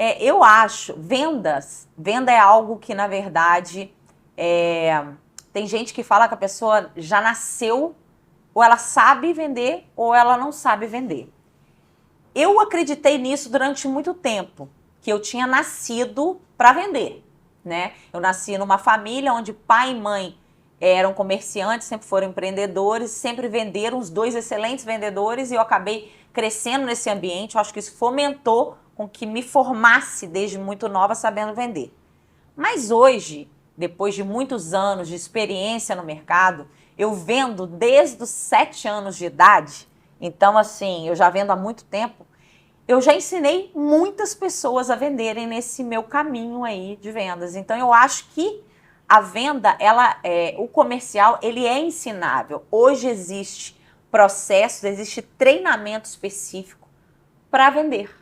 Eu acho, venda é algo que, na verdade, tem gente que fala que a pessoa já nasceu, ou ela sabe vender, ou ela não sabe vender. Eu acreditei nisso durante muito tempo, que eu tinha nascido para vender, né? Eu nasci numa família onde pai e mãe eram comerciantes, sempre foram empreendedores, sempre venderam, os dois excelentes vendedores, e eu acabei crescendo nesse ambiente. Eu acho que isso fomentou com que me formasse desde muito nova sabendo vender. Mas hoje, depois de muitos anos de experiência no mercado, eu vendo desde os 7 anos de idade. Então, assim, eu já vendo há muito tempo. Eu já ensinei muitas pessoas a venderem nesse meu caminho aí de vendas. Então, eu acho que a venda, o comercial, ele é ensinável. Hoje existe processos, existe treinamento específico para vender.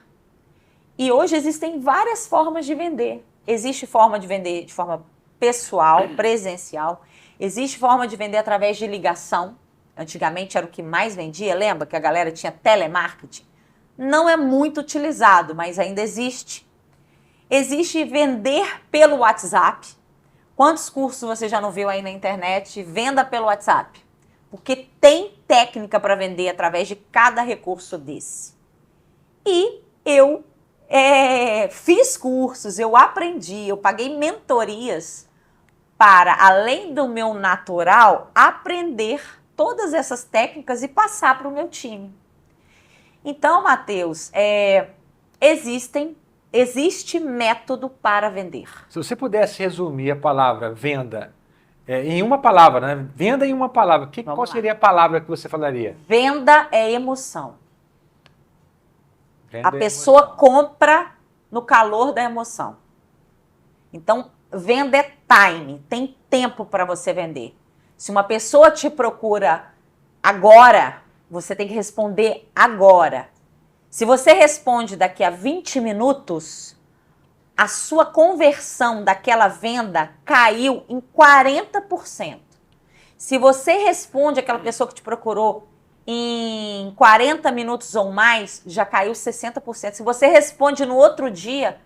E hoje existem várias formas de vender. Existe forma de vender de forma pessoal, presencial. Existe forma de vender através de ligação. Antigamente era o que mais vendia, lembra que a galera tinha telemarketing? Não é muito utilizado, mas ainda existe. Existe vender pelo WhatsApp. Quantos cursos você já não viu aí na internet? Venda pelo WhatsApp. Porque tem técnica para vender através de cada recurso desse. E eu fiz cursos, eu aprendi, eu paguei mentorias para, além do meu natural, aprender todas essas técnicas e passar para o meu time. Então, Matheus, existe método para vender. Se você pudesse resumir a palavra venda em uma palavra, né? Venda em uma palavra, qual seria a palavra que você falaria? Venda é emoção. Venda a pessoa compra no calor da emoção. Então, venda é time, tem tempo para você vender. Se uma pessoa te procura agora, você tem que responder agora. Se você responde daqui a 20 minutos, a sua conversão daquela venda caiu em 40%. Se você responde aquela pessoa que te procurou em 40 minutos ou mais, já caiu 60%. Se você responde no outro dia,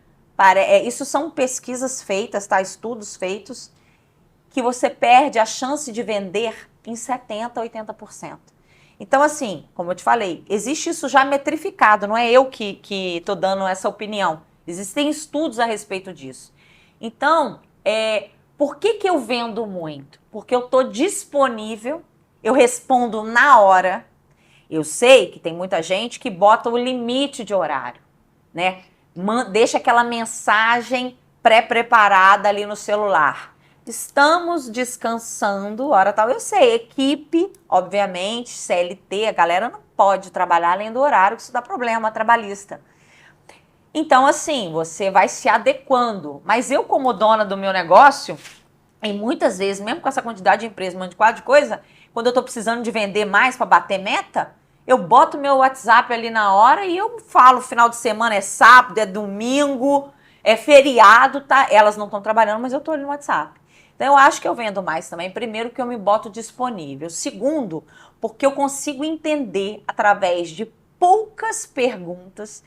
isso são pesquisas feitas, tá? Estudos feitos, que você perde a chance de vender em 70%, 80%. Então, assim, como eu te falei, existe isso já metrificado, não é eu que estou dando essa opinião. Existem estudos a respeito disso. Então, por que eu vendo muito? Porque eu estou disponível, eu respondo na hora. Eu sei que tem muita gente que bota o limite de horário, né? Deixa aquela mensagem pré-preparada ali no celular. Estamos descansando, hora tal. Eu sei, equipe, obviamente, CLT, a galera não pode trabalhar além do horário, que isso dá problema trabalhista. Então, assim, você vai se adequando. Mas eu, como dona do meu negócio, e muitas vezes, mesmo com essa quantidade de empresas, um monte de coisa, quando eu estou precisando de vender mais para bater meta, eu boto meu WhatsApp ali na hora e eu falo, final de semana é sábado, é domingo, é feriado, tá? Elas não estão trabalhando, mas eu estou ali no WhatsApp. Então, eu acho que eu vendo mais também. Primeiro, que eu me boto disponível. Segundo, porque eu consigo entender através de poucas perguntas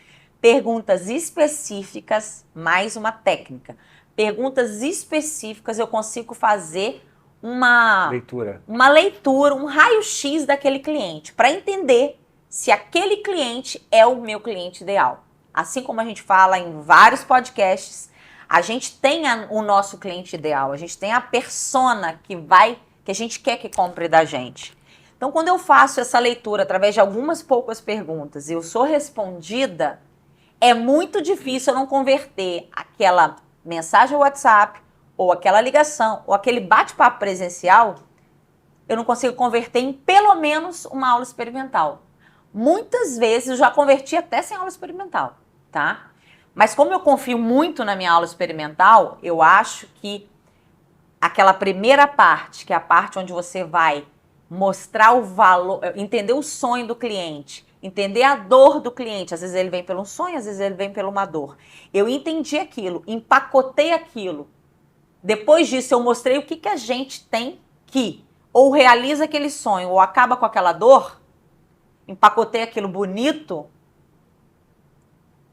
específicas, mais uma técnica. Perguntas específicas, eu consigo fazer uma leitura, um raio-x daquele cliente, para entender se aquele cliente é o meu cliente ideal. Assim como a gente fala em vários podcasts, a gente tem o nosso cliente ideal, a gente tem a persona que a gente quer que compre da gente. Então, quando eu faço essa leitura através de algumas poucas perguntas e eu sou respondida, é muito difícil eu não converter aquela mensagem WhatsApp, ou aquela ligação, ou aquele bate-papo presencial, eu não consigo converter em pelo menos uma aula experimental. Muitas vezes eu já converti até sem aula experimental, tá? Mas como eu confio muito na minha aula experimental, eu acho que aquela primeira parte, que é a parte onde você vai mostrar o valor, entender o sonho do cliente, entender a dor do cliente. Às vezes ele vem pelo sonho, às vezes ele vem pela uma dor. Eu entendi aquilo, empacotei aquilo. Depois disso, eu mostrei o que a gente tem que ou realiza aquele sonho ou acaba com aquela dor, empacotei aquilo bonito,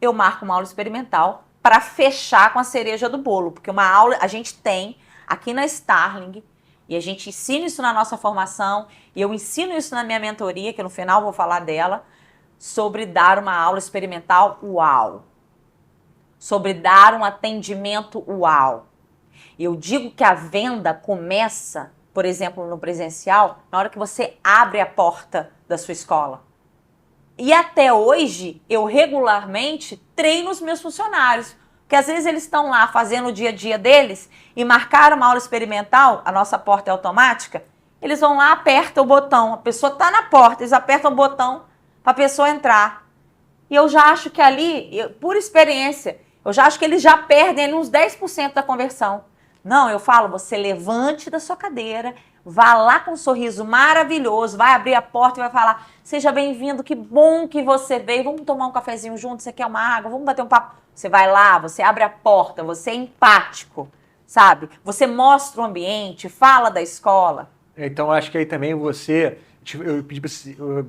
eu marco uma aula experimental para fechar com a cereja do bolo, porque uma aula a gente tem aqui na Starling, e a gente ensina isso na nossa formação, e eu ensino isso na minha mentoria, que no final eu vou falar dela, sobre dar uma aula experimental uau. Sobre dar um atendimento uau. Eu digo que a venda começa, por exemplo, no presencial, na hora que você abre a porta da sua escola. E até hoje, eu regularmente treino os meus funcionários. Porque às vezes eles estão lá fazendo o dia a dia deles e marcaram uma aula experimental, a nossa porta é automática, eles vão lá, apertam o botão, a pessoa está na porta, eles apertam o botão para a pessoa entrar. E eu já acho que ali, por experiência, eu já acho que eles já perdem ali uns 10% da conversão. Não, eu falo, você levante da sua cadeira, vá lá com um sorriso maravilhoso, vai abrir a porta e vai falar, seja bem-vindo, que bom que você veio, vamos tomar um cafezinho junto, você quer uma água, vamos bater um papo. Você vai lá, você abre a porta, você é empático, sabe? Você mostra o ambiente, fala da escola. Então, acho que aí também eu pedi para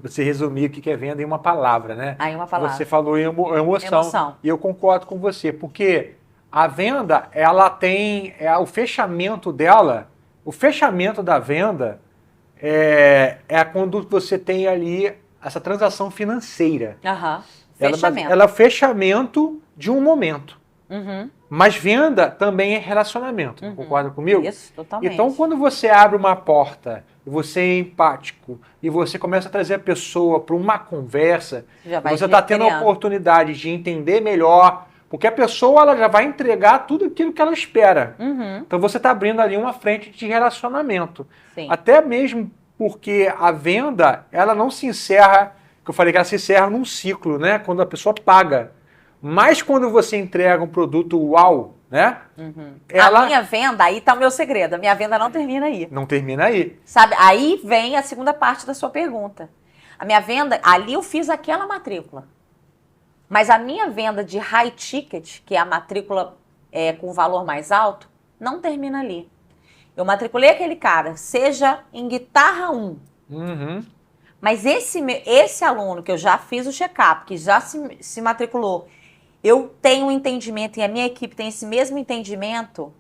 você resumir o que é venda em uma palavra, né? Aí uma palavra. Você falou em emoção. E eu concordo com você, porque a venda, ela tem o fechamento dela, o fechamento da venda é quando você tem ali essa transação financeira. Fechamento. Ela é o fechamento de um momento. Uhum. Mas venda também é relacionamento, concorda comigo? Isso, totalmente. Então, quando você abre uma porta, e você é empático, e você começa a trazer a pessoa para uma conversa, você está tendo a oportunidade de entender melhor, porque a pessoa ela já vai entregar tudo aquilo que ela espera. Então, você está abrindo ali uma frente de relacionamento. Sim. Até mesmo porque a venda, ela não se encerra, que eu falei que ela se encerra num ciclo, né? Quando a pessoa paga. Mas quando você entrega um produto uau, né? A minha venda, aí tá o meu segredo. A minha venda não termina aí. Não termina aí. Sabe, aí vem a segunda parte da sua pergunta. A minha venda, ali eu fiz aquela matrícula. Mas a minha venda de high ticket, que é a matrícula com valor mais alto, não termina ali. Eu matriculei aquele cara, seja em guitarra 1. Mas esse aluno que eu já fiz o check-up, que já se matriculou, eu tenho um entendimento, e a minha equipe tem esse mesmo entendimento,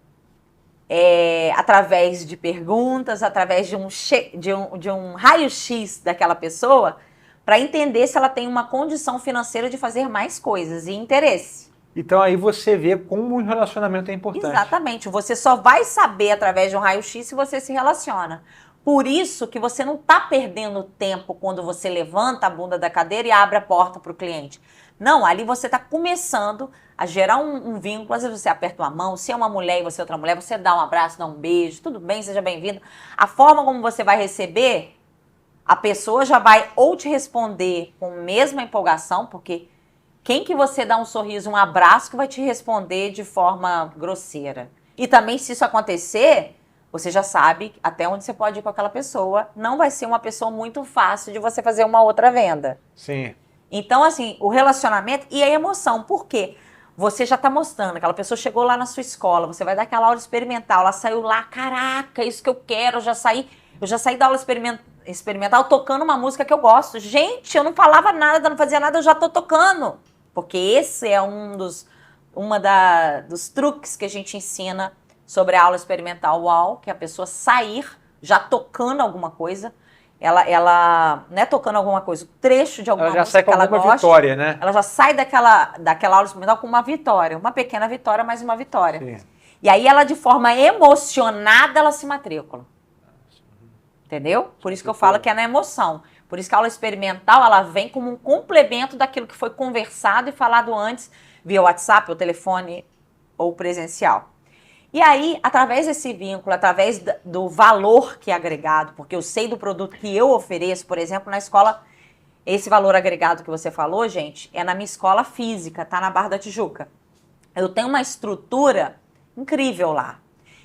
através de perguntas, através de um raio-x daquela pessoa, para entender se ela tem uma condição financeira de fazer mais coisas e interesse. Então aí você vê como um relacionamento é importante. Exatamente. Você só vai saber através de um raio-x se você se relaciona. Por isso que você não está perdendo tempo quando você levanta a bunda da cadeira e abre a porta para o cliente. Não, ali você está começando a gerar um vínculo. Às vezes você aperta uma mão, se é uma mulher e você é outra mulher, você dá um abraço, dá um beijo, tudo bem, seja bem-vindo. A forma como você vai receber, a pessoa já vai ou te responder com a mesma empolgação, porque quem que você dá um sorriso, um abraço, que vai te responder de forma grosseira. E também, se isso acontecer, você já sabe até onde você pode ir com aquela pessoa. Não vai ser uma pessoa muito fácil de você fazer uma outra venda. Sim. Então, assim, o relacionamento e a emoção. Por quê? Você já está mostrando, aquela pessoa chegou lá na sua escola, você vai dar aquela aula experimental, ela saiu lá, caraca, isso que eu quero, eu já saí da aula experimental tocando uma música que eu gosto. Gente, eu não falava nada, não fazia nada, eu já estou tocando. Porque esse é dos truques que a gente ensina sobre a aula experimental UAU, que é a pessoa sair já tocando alguma coisa. Ela não é tocando alguma coisa, o trecho de alguma música que ela gosta. Ela já sai com alguma vitória, né? Ela já sai daquela aula experimental com uma vitória. Uma pequena vitória, mas uma vitória. Sim. E aí ela, de forma emocionada, ela se matricula. Entendeu? Por isso que eu falo que é na emoção. Por isso que a aula experimental, ela vem como um complemento daquilo que foi conversado e falado antes, via WhatsApp, ou telefone, ou presencial. E aí, através desse vínculo, através do valor que é agregado, porque eu sei do produto que eu ofereço, por exemplo, na escola, esse valor agregado que você falou, gente, é na minha escola física, tá na Barra da Tijuca. Eu tenho uma estrutura incrível lá.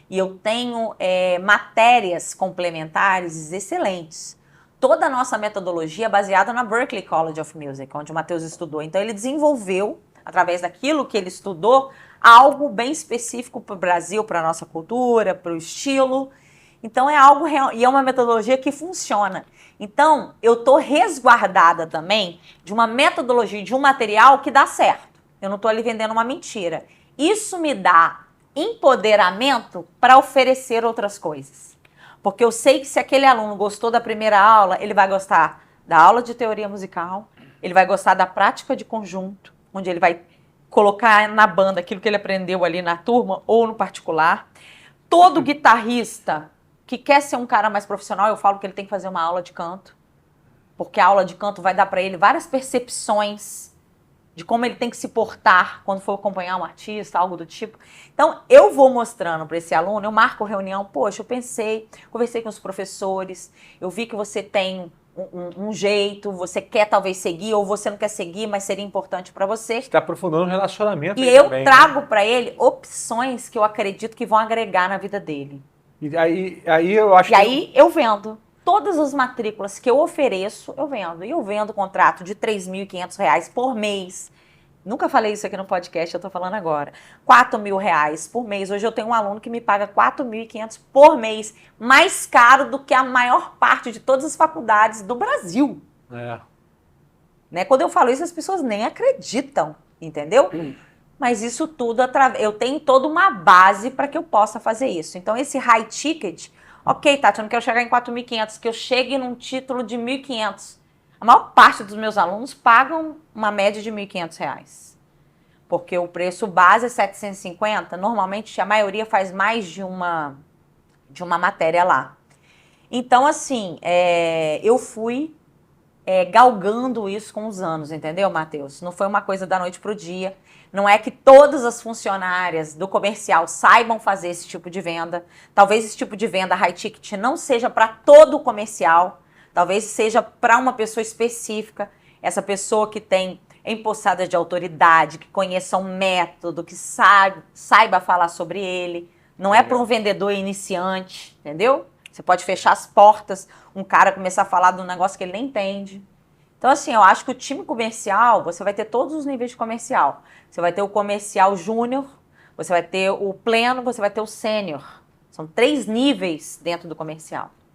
E eu tenho matérias complementares excelentes. Toda a nossa metodologia é baseada na Berklee College of Music, onde o Matheus estudou. Então, ele desenvolveu, através daquilo que ele estudou, algo bem específico para o Brasil, para a nossa cultura, para o estilo. Então, é algo real, e é uma metodologia que funciona. Então, eu estou resguardada também de uma metodologia, de um material que dá certo. Eu não estou ali vendendo uma mentira. Isso me dá empoderamento para oferecer outras coisas. Porque eu sei que se aquele aluno gostou da primeira aula, ele vai gostar da aula de teoria musical, ele vai gostar da prática de conjunto, onde ele vai colocar na banda aquilo que ele aprendeu ali na turma ou no particular. Todo guitarrista que quer ser um cara mais profissional, eu falo que ele tem que fazer uma aula de canto, porque a aula de canto vai dar para ele várias percepções de como ele tem que se portar quando for acompanhar um artista, algo do tipo. Então, eu vou mostrando para esse aluno, eu marco reunião, poxa, eu pensei, conversei com os professores, eu vi que você tem um jeito, você quer talvez seguir, ou você não quer seguir, mas seria importante para você. Você está aprofundando o relacionamento. E eu também, trago, né, para ele opções que eu acredito que vão agregar na vida dele. E aí eu acho aí eu vendo. Todas as matrículas que eu ofereço, eu vendo. E eu vendo contrato de R$ 3.500 por mês. Nunca falei isso aqui no podcast, eu tô falando agora. R$ 4.000 por mês. Hoje eu tenho um aluno que me paga R$ 4.500 por mês. Mais caro do que a maior parte de todas as faculdades do Brasil. Né? Quando eu falo isso, as pessoas nem acreditam, entendeu? Mas isso tudo, eu tenho toda uma base para que eu possa fazer isso. Então, esse high ticket... Ok, Tati, eu não quero chegar em 4.500, que eu chegue num título de 1.500. A maior parte dos meus alunos pagam uma média de R$ 1.500. Porque o preço base é 750. Normalmente, a maioria faz mais de uma matéria lá. Então, assim, eu fui galgando isso com os anos, entendeu, Matheus? Não foi uma coisa da noite para o dia. Não é que todas as funcionárias do comercial saibam fazer esse tipo de venda. Talvez esse tipo de venda high ticket não seja para todo o comercial. Talvez seja para uma pessoa específica. Essa pessoa que tem empossada de autoridade, que conheça um método, que saiba falar sobre ele. Não é para um vendedor iniciante, entendeu? Você pode fechar as portas, um cara começar a falar de um negócio que ele nem entende. Então, assim, eu acho que o time comercial, você vai ter todos os níveis de comercial. Você vai ter o comercial júnior, você vai ter o pleno, você vai ter o sênior. São 3 níveis dentro do comercial.